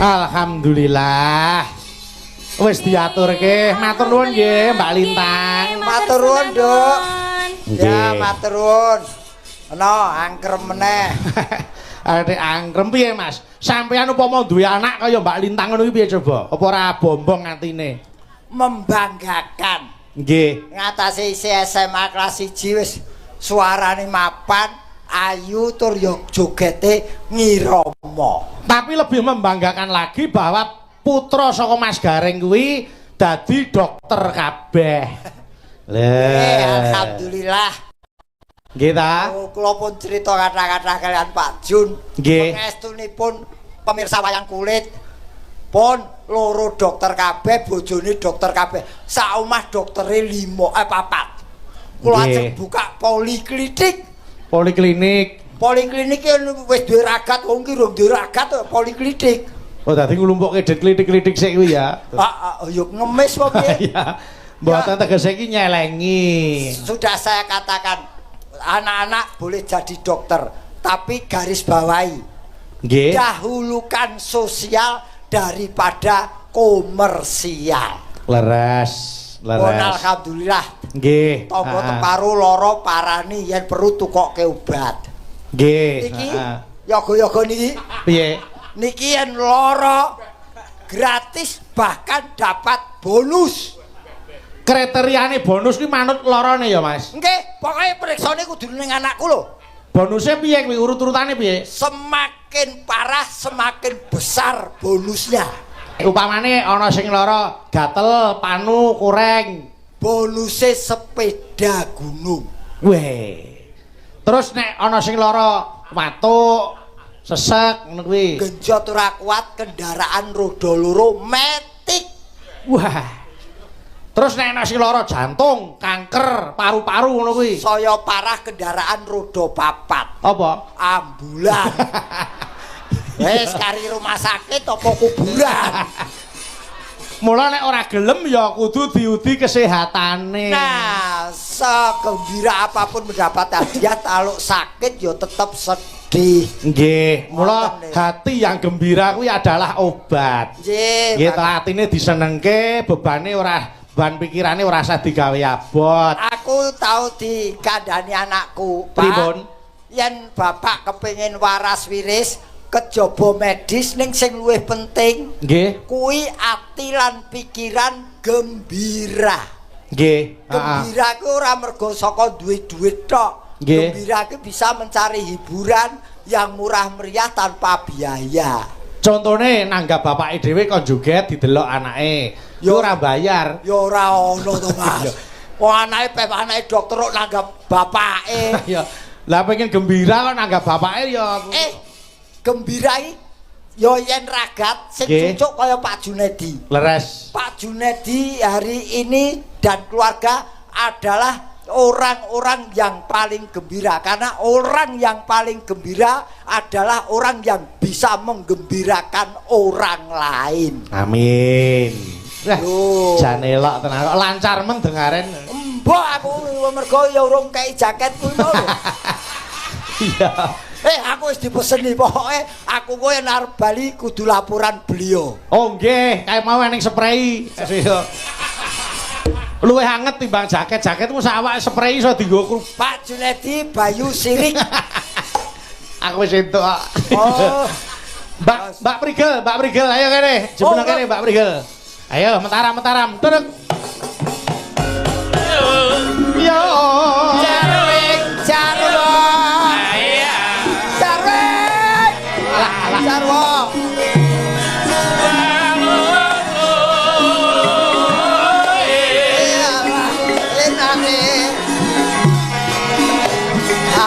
Alhamdulillah. Wis diaturke. Matur nuwun nggih, Mbak Lintang. Matur nuwun, Nduk. Ya, Nggih. matur nuwun. Ana angkrem meneh. Arek angkrem piye, Mas? Sampeyan upama duwe anak kaya Mbak Lintang ngono iki piye coba? Apa ora bombong atine? Membanggakan. Nggih. Ngatasi isi SMA kelas 1 wis suarane mapan, ayu tur yo jogete ngirama. Tapi lebih membanggakan lagi bahwa putra saka Mas Gareng kuwi dadi dokter kabeh. Lah, Alhamdulillah. Nggih ta? Oh, kula pun cerita kata-kata kalian Pak Jun. Nggih. Pangestunipun pemirsa wayang kulit. Pun loro dokter kabeh, bojone dokter kabeh. Sak omah doktere 4. Kula ajeng buka poliklinik. Poliklinik wis duwe ragat, wong ki rung duwe ragat poliklinik. Oh, dadi nglumpukke det klitik-klitik sik kuwi ya. Yo ngemis apa piye? Ya. Mboten tegese iki nyelengi. Sudah saya katakan anak-anak boleh jadi dokter, tapi garis bawahi. Nggih. Dahulukan sosial daripada komersial. Leres. Pun alhamdulillah. Nggih. Tangga teparu loro parani yen perlu tukokke obat. Nggih. Iki yoga-yoga niki. Piye? Niki yen loro gratis bahkan dapat bonus. Kriteriane bonus ki manut lorone ya, Mas. Nggih, pokoke periksane kudu ning anakku lho. Bonusnya piye kuwi urut-urutane piye? Semakin parah semakin besar bonusnya. Upamane ana sing lara gatel, panu, kureng. Bonusnya sepeda gunung. Weh. Terus nek ana sing lara watuk, sesek ngono kuwi. Genjot ora kuat kendaraan roda loro metik. Wah. Terus nek ana sing lara jantung, kanker, paru-paru ngono kuwi. Saya parah kendaraan roda 4. Apa? Ambulan. Wes kari rumah sakit apa kuburan. Mula nek ora gelem ya kudu diudi kesehatane. Nah, segembira apapun mendapat hadiah kalau sakit ya tetap sedih. Nggih, mula hati yang gembira kuwi adalah obat. Nggih. Nggih, atine disenengke, bebane ora ban pikirane ora usah digawe abot. Aku tahu dikandani anakku, Pak. Pripun? Yen bapak kepengin waras wiris kejaba medis ning sing luwih penting Nggih. kuwi ati lan pikiran gembira. Nggih. Gembira ku ora mergo saka duwe duit tok. Nggih. Gembira ku bisa mencari hiburan yang murah meriah tanpa biaya. Contone nanggap bapake dhewe kon joget didelok anake. Yo ora bayar. Ya ora ono to, Mas. Wong anake anake dokter kok nanggap bapake. Ya. Lah pengen gembira kok nanggap bapake ya. Gembira iki ya yen ragat sing cucuk kaya Pak Junedi. Leres. Pak Junedi hari ini dan keluarga adalah orang-orang yang paling gembira karena orang yang paling gembira adalah orang yang bisa menggembirakan orang lain. Amin. Wah, jan elok tenan kok lancar men dengaren. Mbok aku mergo ya urung kei jaket kuwi lho. Iya. Aku wis dipeseni pokoke aku kowe arep bali kudu laporan beliau. Oh nggih, kae mau ning spray. Luwih anget timbang jaket. Jaketmu sak awake spray iso dienggo Pak Junedi Bayu Sirik. Aku wis entuk kok. Oh. Mbak Prigel, ayo kene. Jebul kene Mbak Prigel. Ayo mentaram. Turun. Yo. Jarwing. Jarwo.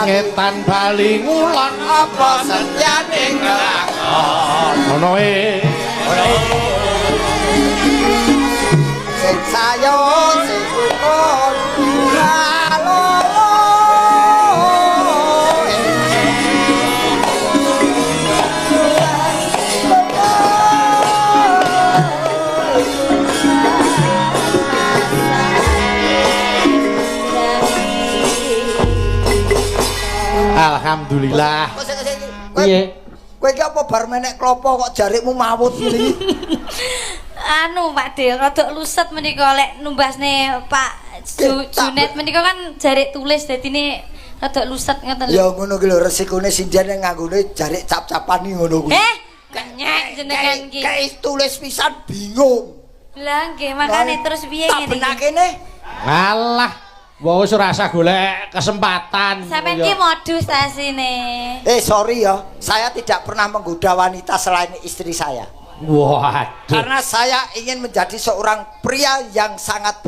Ngetan bali ngulon Apa setyane nglakon. ngono Sing sayo sing rukun halo. Alhamdulillah. Piye? Kowe iki apa bar menek klopo kok jarikmu mawut ngene iki? Anu Pak De, rada luset menika lek numbasne Pak Junet menika kan jarik tulis dadine rada luset ngoten lho. Ya ngono ki lho resikone sindian yang nganggone jarik cap-capan iki ngono kuwi. Kenyek jenengan iki. Kayak tulis pisan bingung. Lah nggih, makane terus piye Tak ngene iki? benak kene. Alah, wis ora usah golek kesempatan. Sampeyan ki modus asine. Sorry ya, saya tidak pernah menggoda wanita selain istri saya. Waduh. Karena saya ingin menjadi seorang pria yang sangat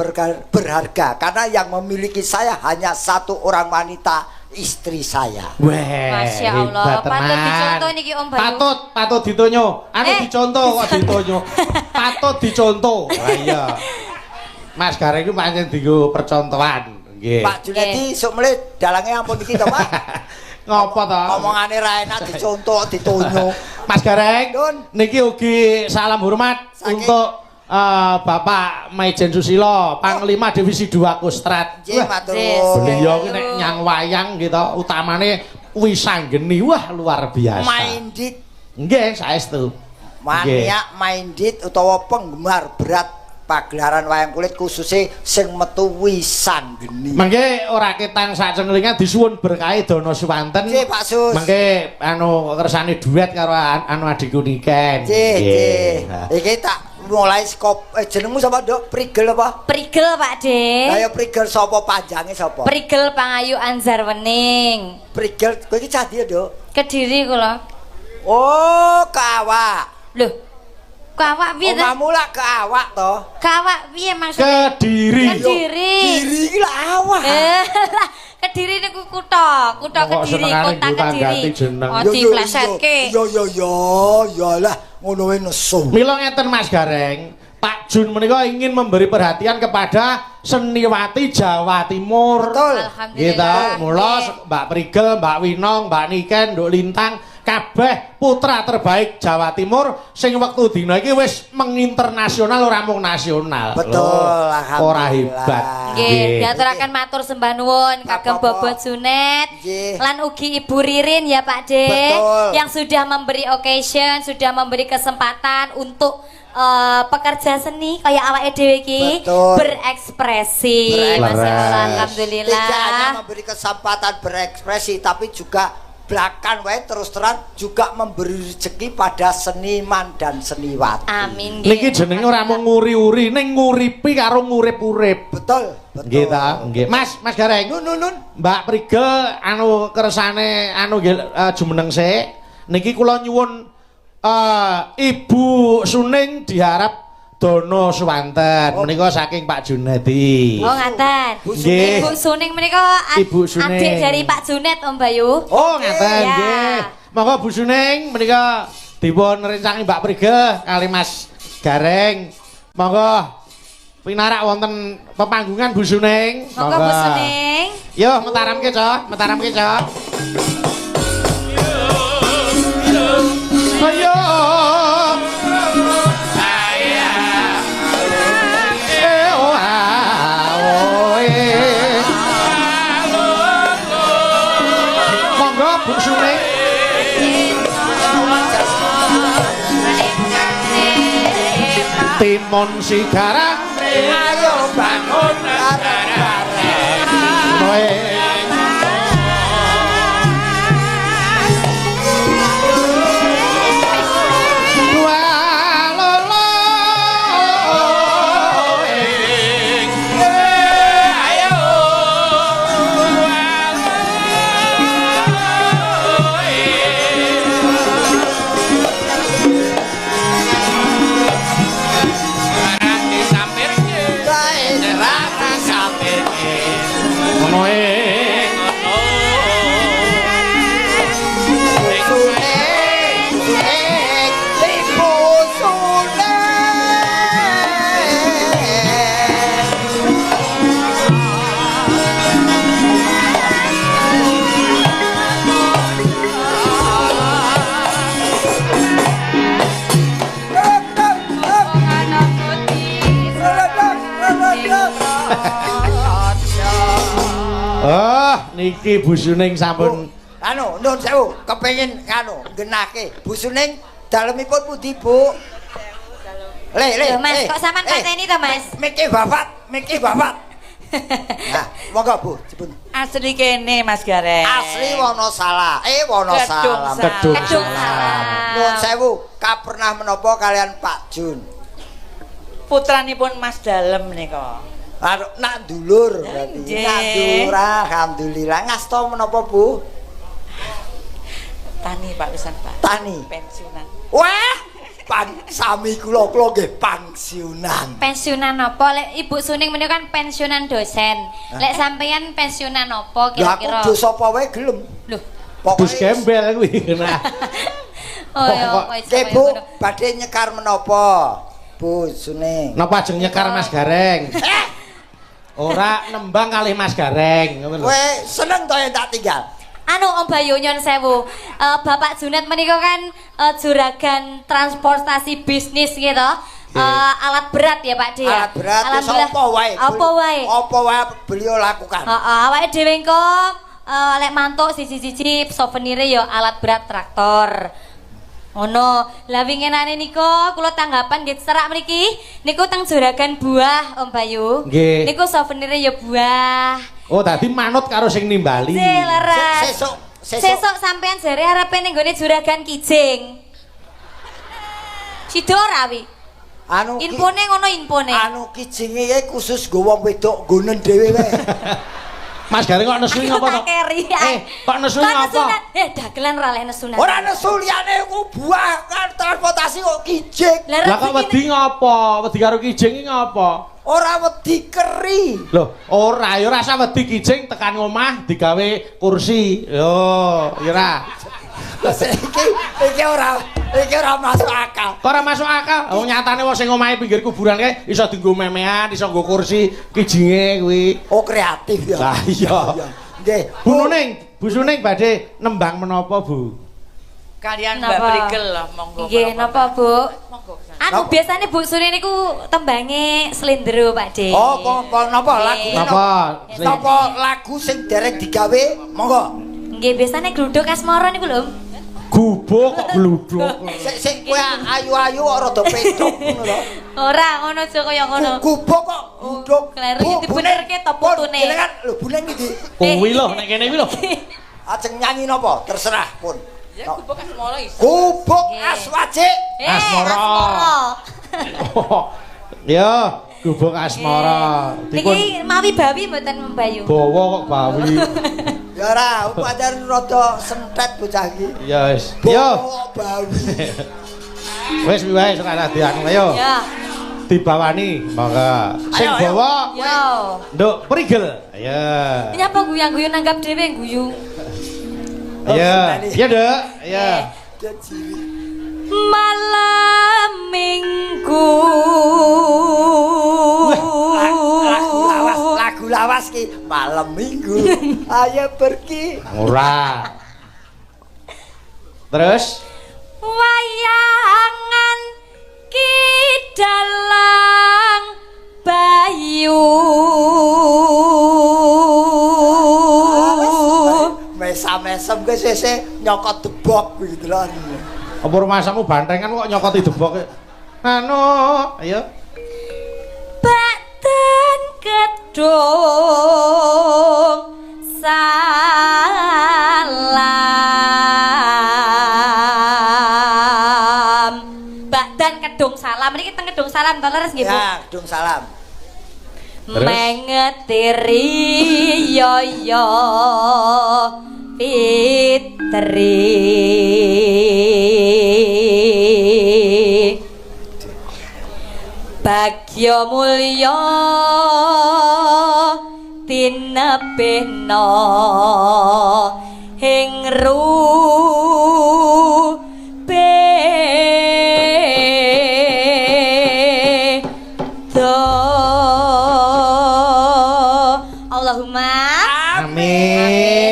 berharga. Karena yang memiliki saya hanya satu orang wanita istri saya. Weh, Masya Allah, hebat patut tenan. dicontoh niki Om Bayu. Patut ditonyo. Anu dicontoh kok ditonyo. Patut dicontoh. Lah iya. Mas Gareng iku pancen dienggo percontohan. Nggih. Pak Junedi sok mele dalange ampun iki to, Pak. Ngopo to? Omongane ra enak dicontoh, ditonyo. Mas Gareng, Dun. niki ugi salam hormat Saking- untuk Bapak Maijen Susilo, Panglima Divisi 2 Kostrad. Nggih, Wah, matur. beliau ki nek nyang wayang gitu, utamane wisanggeni wah luar biasa. Minded Nggih, saestu. maniak minded utawa penggemar berat pagelaran wayang kulit khususnya sing metu wisanggeni. Mangke ora ketang sacengelingan disuwun berkahi Dono Suwanten. Nggih, Pak Sus. Mangke anu kersane duet karo anu adikku Niken. Nggih. Iki tak mulai skop jenengmu sapa, Dok? Prigel apa? Prigel Pak De. Ayo Prigel sapa panjange sapa? Prigel Pangayu Anzar Wening. Prigel kowe iki cah ndi, Dok? Kediri kula. Oh, kawak. Loh. Kawak piye ta? Omamu lak ke awak to? Kawak piye maksudnya? Kediri. Kediri. Diri iki lak awak. Lah, Kediri niku kutha Kok Kediri, senengane kota nggo Kediri. ganti jeneng. Oh, diplesetke. Ya lah, ngono wae nesu. Mila ngeten Mas Gareng, Pak Jun menika ingin memberi perhatian kepada seniwati Jawa Timur. Betul. Gitu. Alhamdulillah. Mula Mbak Prigel, Mbak Winong, Mbak Niken, Nduk Lintang kabeh putra terbaik Jawa Timur sing wektu dina iki wis menginternasional ora mung nasional. Betul, Loh, alhamdulillah. ora hebat. Nggih, diaturaken matur sembah nuwun kagem Apa-apa. Bobot Sunet Nggih. lan ugi Ibu Ririn ya Pak De Betul. yang sudah memberi occasion, sudah memberi kesempatan untuk pekerja seni kayak awake dhewe iki Betul. berekspresi. Beres. Masya Allah, Tidak hanya alhamdulillah. memberi kesempatan berekspresi tapi juga belakang wae terus terang juga memberi rezeki pada seniman dan seniwati. Amin. Niki jenenge ora mung nguri-uri ning nguripi karo ngurip-urip. Betul, betul. Nggih ta? Nggih. Mas Gareng. Nun. Mbak Prigel anu kersane anu nggih jumeneng sik. Niki kula nyuwun Ibu Suning diharap Dono Suwanten. Menika saking Pak Junedi. Oh ngaten. Nggih. Ibu Suning menika Ibu Suning. adik dari Pak Junet Om Bayu. Oh ngaten Ya. nggih. Monggo Bu Suning menika dipun rencangi Mbak Prigel kali Mas Gareng. Monggo pinarak wonten pepanggungan Bu Suning. Monggo Bu Suning. Yo mentaramke, Cok. Mentaramke, Cok. Ayo. Monggo Bu Suning. Timun sigara Ayo bangun bareng-bareng. kowe niki Bu Suning sampun Anu, nun sewu, kepengin anu genake. Bu Suning dalemipun pundi, Bu? Le. Loh, Mas, kok sampean pateni to, Mas? Miki babat. Nah, monggo Bu, dipun. Asli kene Mas Gareng. Asli Wonosala. Wonosalam. Kedung Kedung Salam. Salam. Nun sewu, kapernah menapa kalian Pak Jun? Putranipun Mas Dalem nika. Aduh, nak dulur berarti. Nggih. Nak dulur, alhamdulillah. Ngasta menapa, Bu? Tani Pak pisan Pak. Tani. Pensiunan. Wah, sami kula nggih pensiunan. Pensiunan apa? Lek Ibu Suning menika kan pensiunan dosen. Lek sampeyan pensiunan apa kira-kira? Lah aku dosa apa wae gelem. Lho, Bus gembel kuwi. Nah. oh ya, Bu, badhe nyekar menapa? Bu Suning. Napa ajeng nyekar Mas Gareng? Ora nembang kalih Mas Gareng, ngono lho. Kowe seneng to yen tak tinggal? Anu Om Bayu nyon sewu. Bapak Junet menika kan juragan transportasi bisnis gitu. Alat berat ya Pak De. Alat berat apa wae? Apa wae? Apa wae beliau lakukan? Heeh, awake dhewe engko lek mantuk siji-siji souvenir ya alat berat traktor. Ono, lah winginane niku kula tanggapan nggih serak mriki niku teng juragan buah Om Bayu. Nggih. Niku souvenir ya buah. Oh, dadi manut karo sing nimbali. Leres. Sesuk sampean jare arepe ning gone juragan Kijing. Sido ora wi? Anu infone ngono infone. Anu Kijinge iki khusus go wong wedok gonen dhewe wae. Mas Gareng kok nesu ngapa to? Kok nesu ngapa? Dagelan ora leh nesu. Ora nesu liyane ku buah kan transportasi kok Kijing. Lah kok wedi ngapa? Wedi karo Kijing iki ngapa? Ora wedi keri. Loh, ora ya rasa wedi Kijing tekan omah digawe kursi. Yo, ya ora. Iki ora masuk akal. Kok ora masuk akal? Oh nyatane wong sing omahe pinggir kuburan kae iso dienggo memean, iso nggo kursi Kijinge kuwi. Oh kreatif ya. Lah iya. Nggih. Bu Suning badhe nembang menapa, Bu? Kalian Mbak Prigel lah monggo. Nggih, napa Bu? Monggo. Anu biasane Bu Suning niku tembange slendro Pak De. Oh, napa lagu? Napa? Lagu sing dereng digawe? Monggo. Nggih, biasane gluduk asmara niku lho. Gubuk kok gluduk. Sik kowe ayu-ayu kok rada pedhok ngono lho. Ora ngono aja kaya ngono. Gubuk kok gluduk. Kleru dibenerke to putune. Jenengan lho bunen iki. Kuwi lho nek kene iki lho. Ajeng nyanyi napa? Terserah pun. Ya gubuk asmara iso. Gubuk aswaje. Asmara. Ya, gubuk asmara. Niki mawi bawi mboten Mbayu. Bawa kok bawi. Ya ora, pancen rada sentet bocah iki. Ya wis. Yo. Bawi. Wis wae ora dianu ayo. Ya. Dibawani, monggo. Sing bawa Yo. Nduk Prigel. Ayo. Nyapa guyu-guyu nanggap dhewe guyu. Ayo. Ya, Nduk. Ayo. Malam Minggu. Lagu lawas ki malam Minggu. Ayo pergi. Ora. Terus Wayangan ki dalang bayu. Mesam-mesem ke sese nyokot debok kuwi delon. apa rumasamu bantengan kok nyokoti debok. Anu, ayo. Badan kedung salam. Badan kedung salam. Niki teng kedung salam to leres nggih, Bu? Ya, kedung salam. Mengetiri yo yo fitri bagya mulya tinepena ing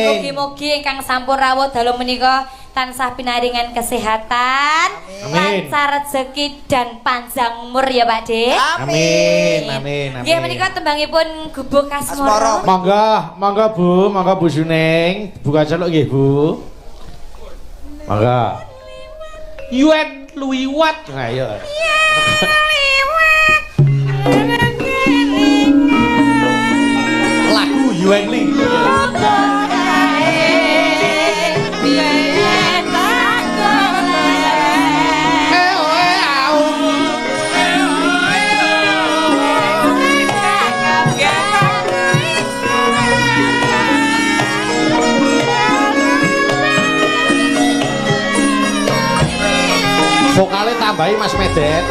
mugi-mugi ingkang sampun rawuh dalu menika tansah pinaringan kesehatan, lancar rezeki dan panjang umur ya Pak De. Amin, amin, amin. Nggih menika tembangipun Gubuk Asmara. Monggo, monggo Bu, monggo Bu Suning, buka celuk nggih Bu. Monggo. Yuen luwiwat. Nah, ayo. Lagu Yuen Li. Vokale tambahi Mas Medet.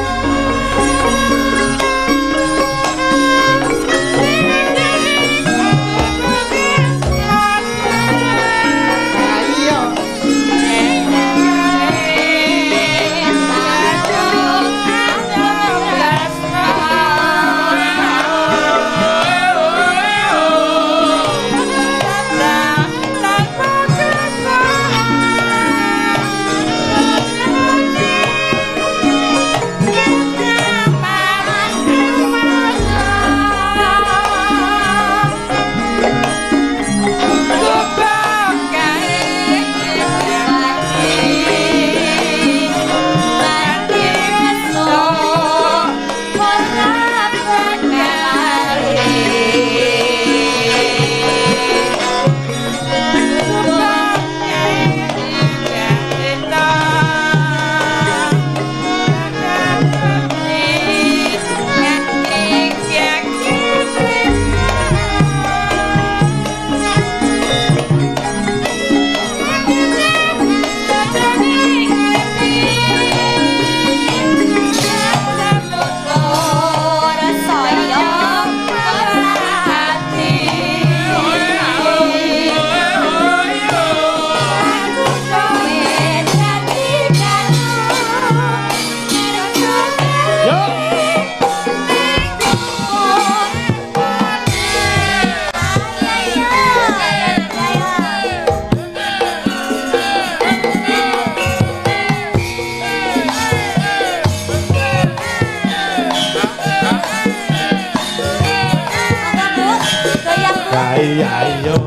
Ayo.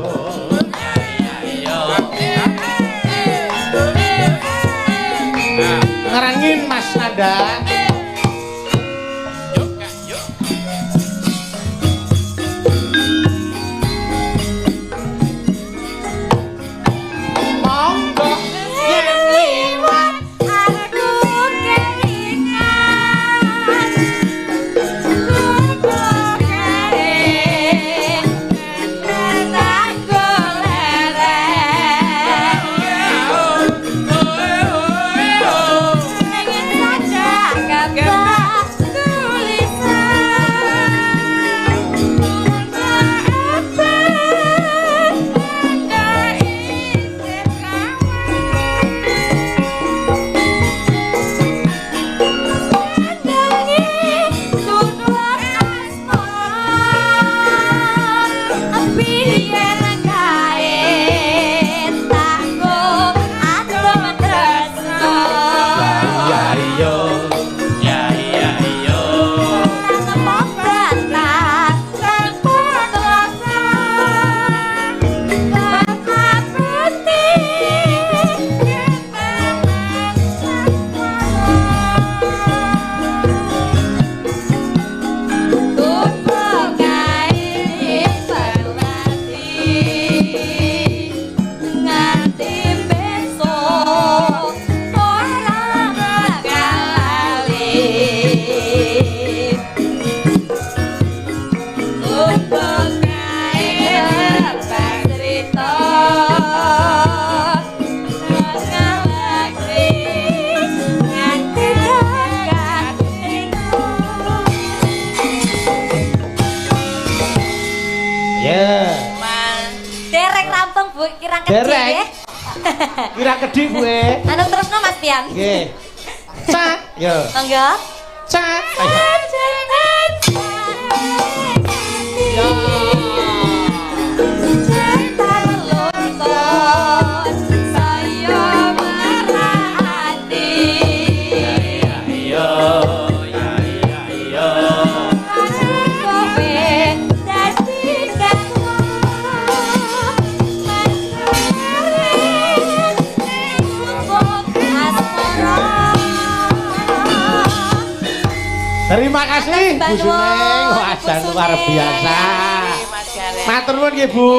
Ngerangin Mas Nada. Dereng. Kira kedhi gue. Anu terusno Mas Pian. Nggih. Cak, yo. Monggo. Cak. Terima kasih Bu Suneng, wajan luar biasa. Matur nuwun nggih Bu.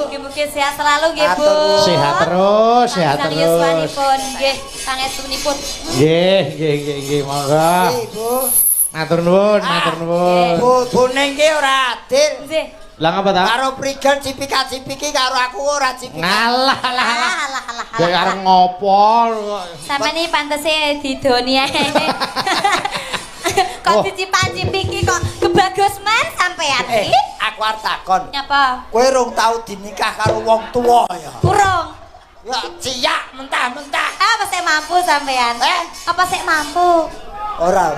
Mugi-mugi sehat selalu nggih Bu. Sehat terus, sehat Sang terus. yuswanipun nggih, pangestunipun. Nggih, monggo. Bu. Matur nuwun, matur nuwun. Bu Neng ki ora adil. Nggih. Lah ngapa ta? Karo prigel cipika-cipiki karo aku ora cipika. Ngalah lah. Alah. Kayak arep ngopo. Sama nih pantese didoni ae. Kok dicipan-cipiki kok kebagus men sampean iki? Aku arep takon. Nyapa? Kowe rong tau dinikah karo wong tuwa ya? Burung. Ya ciyak mentah-mentah. Apa sih mampu sampean? Apa sih mampu? Ora.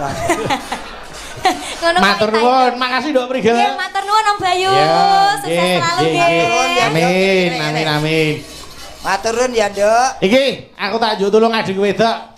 Ngono Matur nuwun, makasih Nduk Prigel. Nggih, matur nuwun Om Bayu. Sukses selalu nggih. Amin. Matur nuwun ya, Nduk. Iki aku tak njuk tulung adik wedok.